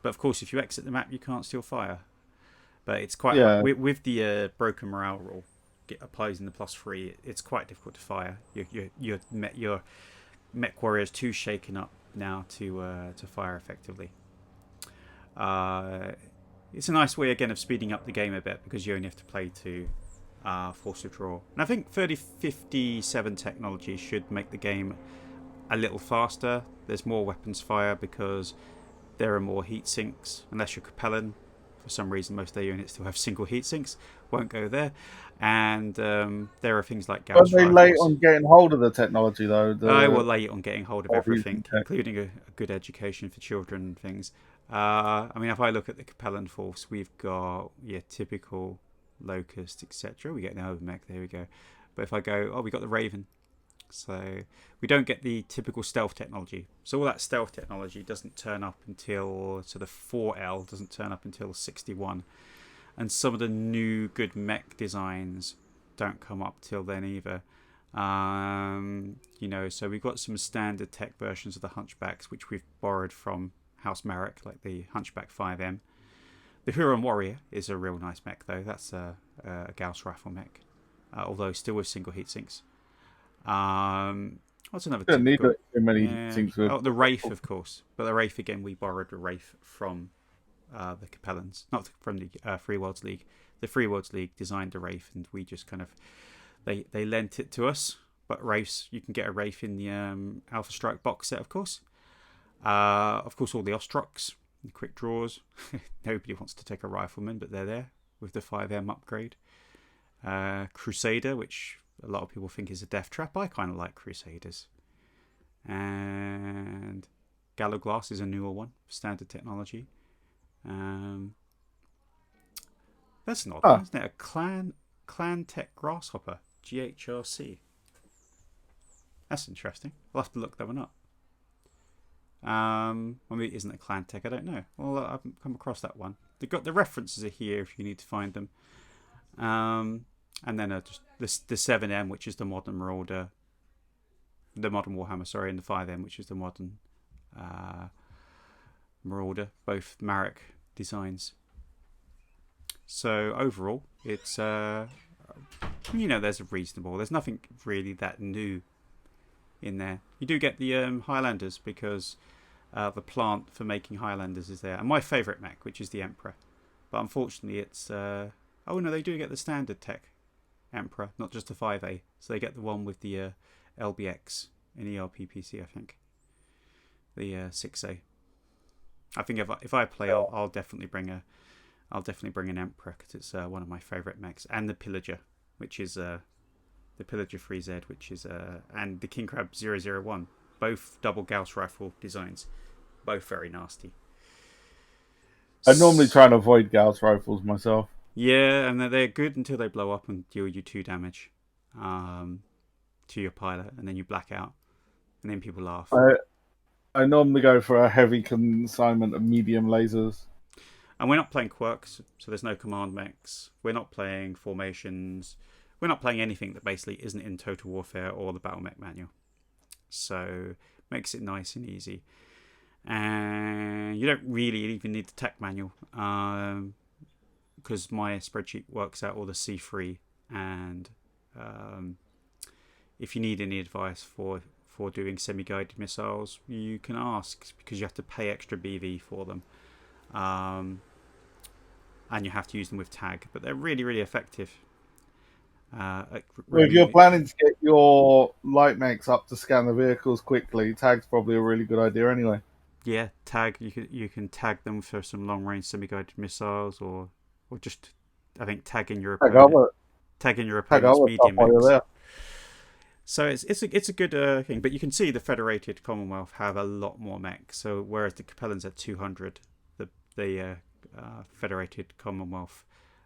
but of course if you exit the map you can't still fire. But it's quite hard. With the broken morale rule applies in the +3, it's quite difficult to fire. Your mech warrior is too shaken up now to fire effectively. It's a nice way again of speeding up the game a bit, because you only have to play to force a draw. And I think 3057 technology should make the game a little faster. There's more weapons fire because there are more heat sinks, unless you're Capellan. For some reason, most of their units still have single heat sinks. Won't go there. And there are things like Gauss Are they rifles. late on getting hold of the technology, though? I will late on getting hold of everything, including a good education for children and things. I mean, if I look at the Capellan force, we've got typical Locust, etc. We get the Overmech, there we go. But if I go, we got the Raven. So we don't get the typical stealth technology. So all that stealth technology doesn't turn up until, so the 4L doesn't turn up until 61. And some of the new good mech designs don't come up till then either. So we've got some standard tech versions of the Hunchbacks, which we've borrowed from House Marek, like the Hunchback 5M. The Huron Warrior is a real nice mech, though. That's a Gauss rifle mech, although still with single heat sinks. What's another? Don't need too many things. The Wraith, of course, but the Wraith again, we borrowed the Wraith from the Capellans, not from the Free Worlds League. The Free Worlds League designed the Wraith, and we just kind of they lent it to us. But Wraiths, you can get a Wraith in the Alpha Strike box set, of course. Of course, all the Ostroks, the quick draws. Nobody wants to take a Rifleman, but they're there with the 5M upgrade. Crusader, which a lot of people think is a death trap. I kind of like Crusaders. And Gallo Glass is a newer one, standard technology. That's an odd one, isn't it? A Clan Tech Grasshopper, GHRC. That's interesting. I'll have to look that one up. Maybe it isn't a clan tech. I don't know. Well, I haven't come across that one. They've got the references are here if you need to find them. And then just the 7M, which is the modern Marauder, the modern Warhammer, sorry, and the 5M, which is the modern Marauder. Both Marek designs. So overall, it's there's a reasonable. There's nothing really that new in there. You do get the Highlanders because the plant for making Highlanders is there, and my favourite mech, which is the Emperor. But unfortunately, it's oh no, they do get the standard tech Emperor, not just the 5A. So they get the one with the LBX in ERPPC, I think. The 6A. I think if I play, I'll definitely bring an Emperor because it's one of my favourite mechs, and the Pillager, which is the Pillager 3Z, which is and the King Crab 001, both double Gauss rifle designs, both very nasty. I normally try and avoid Gauss rifles myself. Yeah, and they're good until they blow up and deal you 2 damage to your pilot, and then you black out, and then people laugh. I normally go for a heavy consignment of medium lasers. And we're not playing quirks, so there's no command mechs. We're not playing formations. We're not playing anything that basically isn't in Total Warfare or the Battle Mech Manual. So makes it nice and easy. And you don't really even need the tech manual because my spreadsheet works out all the C3. And if you need any advice for doing semi-guided missiles, you can ask because you have to pay extra BV for them. And you have to use them with tag, but they're really, really effective. Well, if you're planning to get your light mechs up to scan the vehicles quickly, tag's probably a really good idea anyway. Yeah, tag. You can tag them for some long-range semi-guided missiles, or just I think tagging your opponent. Tagging your opponent's medium mechs. So it's a good thing, but you can see the Federated Commonwealth have a lot more mechs. So whereas the Capellans had 200, the Federated Commonwealth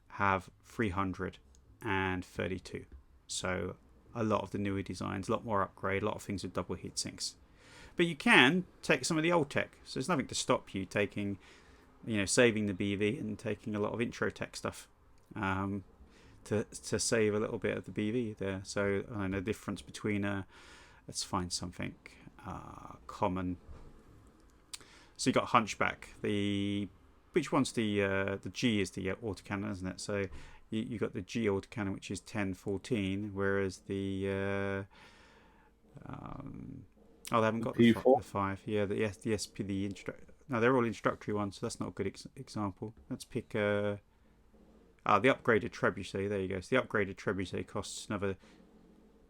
have 332. So a lot of the newer designs, a lot more upgrade, a lot of things with double heat sinks. But you can take some of the old tech. So there's nothing to stop you taking, saving the BV and taking a lot of intro tech stuff to save a little bit of the BV there. So I know the difference between let's find something common. So you got Hunchback. Which one's the G is the autocannon, isn't it? So you got the G autocannon, which is 10-14, whereas the they haven't got the 5. Yeah, the SP, no, they're all introductory ones, so that's not a good example. Let's pick the upgraded trebuchet. There you go. So the upgraded trebuchet costs another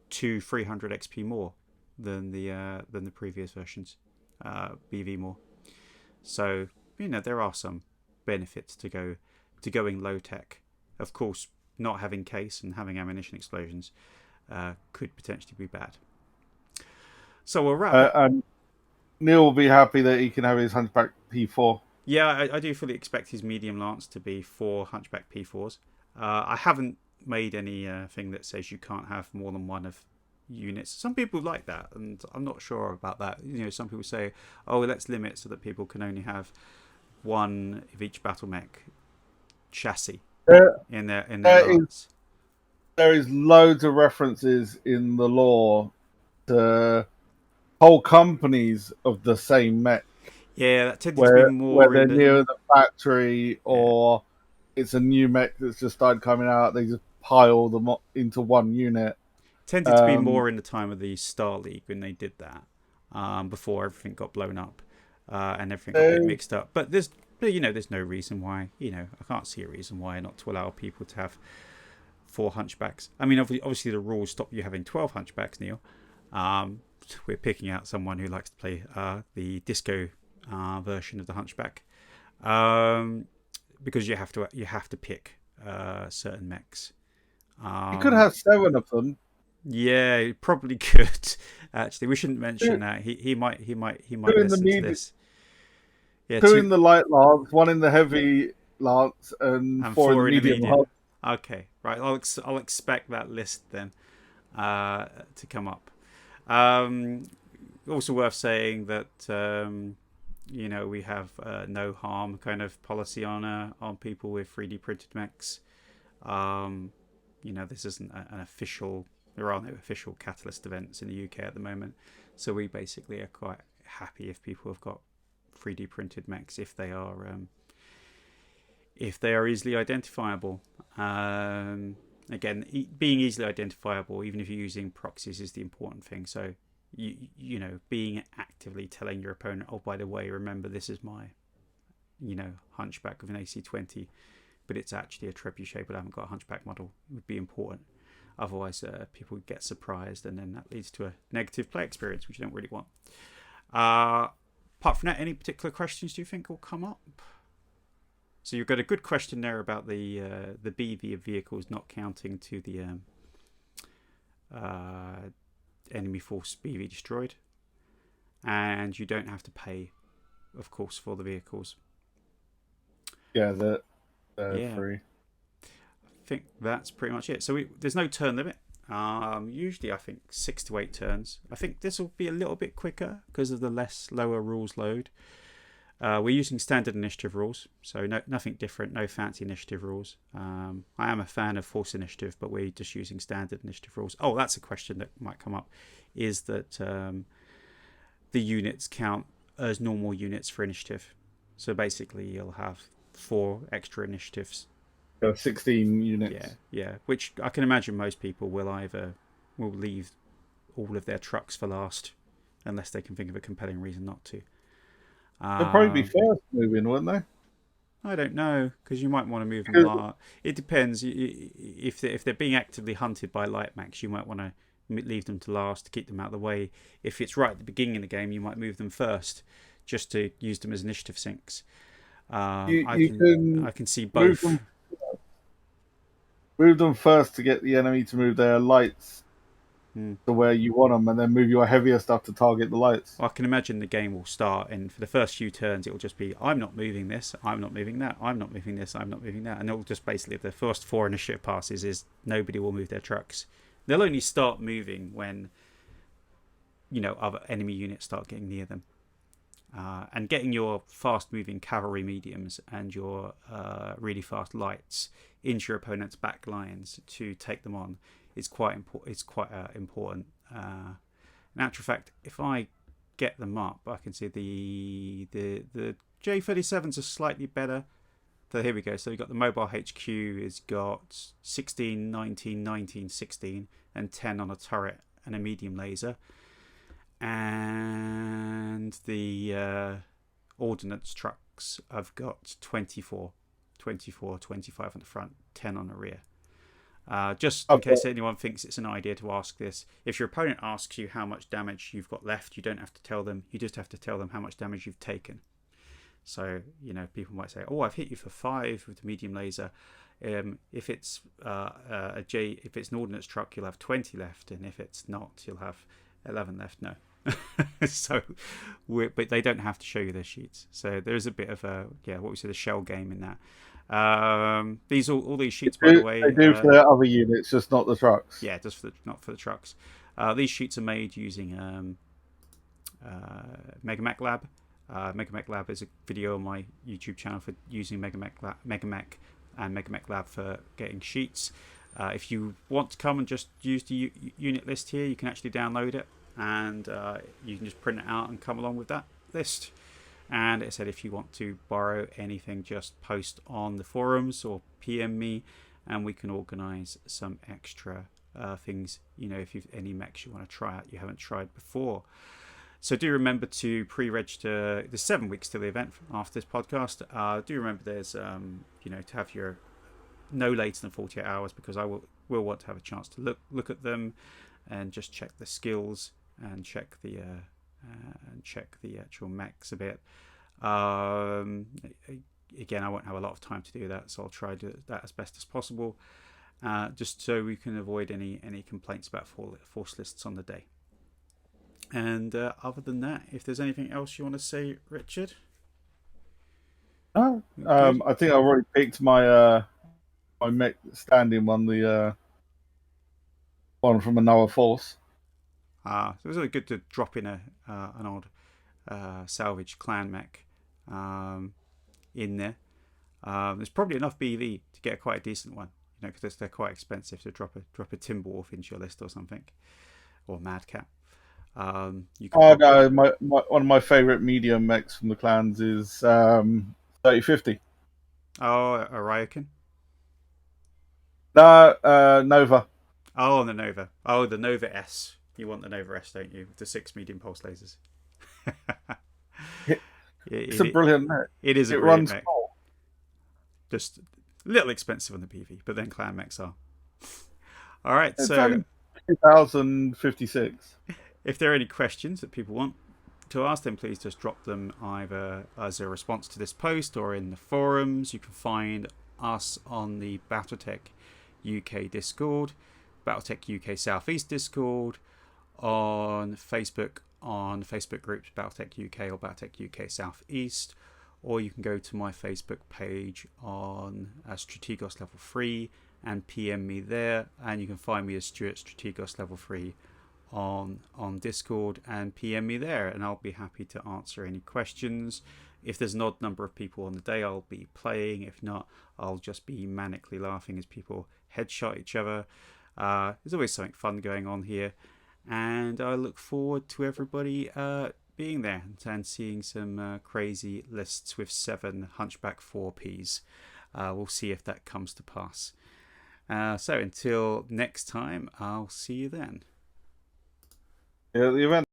300 XP more than the previous versions, BV more. So there are some benefits to going low tech. Of course, not having case and having ammunition explosions could potentially be bad. So we'll wrap. And Neil will be happy that he can have his Hunchback P4. Yeah, I do fully expect his medium lance to be 4 Hunchback P4s. I haven't made any thing that says you can't have more than one of units. Some people like that, and I'm not sure about that. Some people say, "Oh, let's limit so that people can only have one of each battle mech chassis in their lance." There is loads of references in the lore to whole companies of the same mech. Yeah, that tends to be more where they're near the factory, or it's a new mech that's just started coming out. They just pile them up into one unit. Tended to be more in the time of the Star League when they did that, before everything got blown up and everything got a bit mixed up. But there's no reason why. I can't see a reason why not to allow people to have 4 Hunchbacks. I mean, obviously the rules stop you having 12 Hunchbacks, Neil. We're picking out someone who likes to play the disco version of the Hunchback, because you have to pick certain mechs. You could have 7 of them. Yeah, you probably could. Actually, we shouldn't mention that. He might listen to this. Yeah, 2 in the light lance, 1 in the heavy lance, and 4 in the medium lance. Okay, right. I'll expect that list then to come up. Also worth saying that we have no harm kind of policy on people with 3D printed mechs. This isn't an official. There are no official Catalyst events in the UK at the moment, so we basically are quite happy if people have got 3D printed mechs if they are easily identifiable. Again, being easily identifiable, even if you're using proxies, is the important thing. So being actively telling your opponent, oh, by the way, remember this is my hunchback with an AC-20, but it's actually a trebuchet, but I haven't got a hunchback model, would be important. Otherwise, people would get surprised, and then that leads to a negative play experience, which you don't really want. Apart from that, any particular questions do you think will come up? So you've got a good question there about the BV of vehicles not counting to the enemy force BV destroyed, and you don't have to pay, of course, for the vehicles. Yeah, they're free. I think that's pretty much it. So there's no turn limit. Usually I think 6 to 8 turns. I think this will be a little bit quicker because of the lower rules load. We're using standard initiative rules, so nothing different, no fancy initiative rules. I am a fan of force initiative, but we're just using standard initiative rules. Oh, that's a question that might come up, is that the units count as normal units for initiative. So basically you'll have 4 extra initiatives. 16 units. Yeah. Which I can imagine most people will leave all of their trucks for last, unless they can think of a compelling reason not to. They'll probably be first moving, wouldn't they? I don't know, because you might want to move them. It depends. If they're being actively hunted by light max, you might want to leave them to last to keep them out of the way. If it's right at the beginning of the game, you might move them first, just to use them as initiative sinks. I can see both. Move them first to get the enemy to move their lights to where you want them, and then move your heavier stuff to target the lights. I can imagine the game will start, and for the first few turns, it will just be, I'm not moving this, I'm not moving that, I'm not moving this, I'm not moving that. And it'll just basically, the first 4 initiative passes is nobody will move their trucks. They'll only start moving when, other enemy units start getting near them. And getting your fast-moving cavalry mediums and your really fast lights into your opponent's back lines to take them on is quite important. It's quite important. In actual fact, if I get them up, I can see the J37s are slightly better. So here we go. So we've got the mobile HQ has got 16, 19, 19, 16, and 10 on a turret and a medium laser. And the ordnance trucks have got 24, 25 on the front, 10 on the rear. Just in case anyone thinks it's an idea to ask this, if your opponent asks you how much damage you've got left, you don't have to tell them. You just have to tell them how much damage you've taken. So, people might say, oh, I've hit you for 5 with the medium laser. If it's if it's an ordnance truck, you'll have 20 left. And if it's not, you'll have 11 left. No. But they don't have to show you their sheets. So there's a bit of what we say, the shell game in that. All these sheets, by the way, they do for their other units, just not the trucks. Yeah, just not for the trucks. These sheets are made using Megamech Lab. Megamech Lab is a video on my YouTube channel for using Megamech and Megamech Lab for getting sheets. If you want to come and just use the unit list here, you can actually download it, and you can just print it out and come along with that list. And it said if you want to borrow anything, just post on the forums or PM me, and we can organise some extra things. If you've any mechs you want to try out you haven't tried before. So do remember to pre-register. There's 7 weeks to the event after this podcast. Do remember there's to have your no later than 48 hours, because I will want to have a chance to look at them and just check the skills and check the actual mechs a bit. Again, I won't have a lot of time to do that, so I'll try to do that as best as possible, just so we can avoid any complaints about force lists on the day. And other than that, if there's anything else you want to say, Richard? No, I think I've already picked my my mech standing one, the one from another force. So it was really good to drop in an odd salvage clan mech in there. There's probably enough BV to get quite a decent one, because they're quite expensive. To drop a Timberwolf into your list or something, or Madcap. You can no, one of my favourite medium mechs from the clans is 3050. Oh, a Ryokan. No, Nova. Oh, the Nova. Oh, the Nova S. You want the Nova S, don't you? With the 6 medium pulse lasers. It's a brilliant mech. It is a It brilliant runs mech. full. Just a little expensive on the PV, but then clan mechs are. All right, It's so only 2056. if there are any questions that people want to ask, then please just drop them either as a response to this post or in the forums. You can find us on the BattleTech UK Discord, BattleTech UK Southeast Discord, on Facebook groups BattleTech UK or BattleTech UK Southeast, or you can go to my Facebook page on Strategos Level 3 and PM me there, and you can find me as Stuart Strategos Level 3 on Discord and PM me there, and I'll be happy to answer any questions. If there's an odd number of people on the day, I'll be playing. If not, I'll just be manically laughing as people headshot each other. There's always something fun going on here, and I look forward to everybody being there and seeing some crazy lists with 7 Hunchback 4Ps. We'll see if that comes to pass. So until next time, I'll see you then. Yeah, the event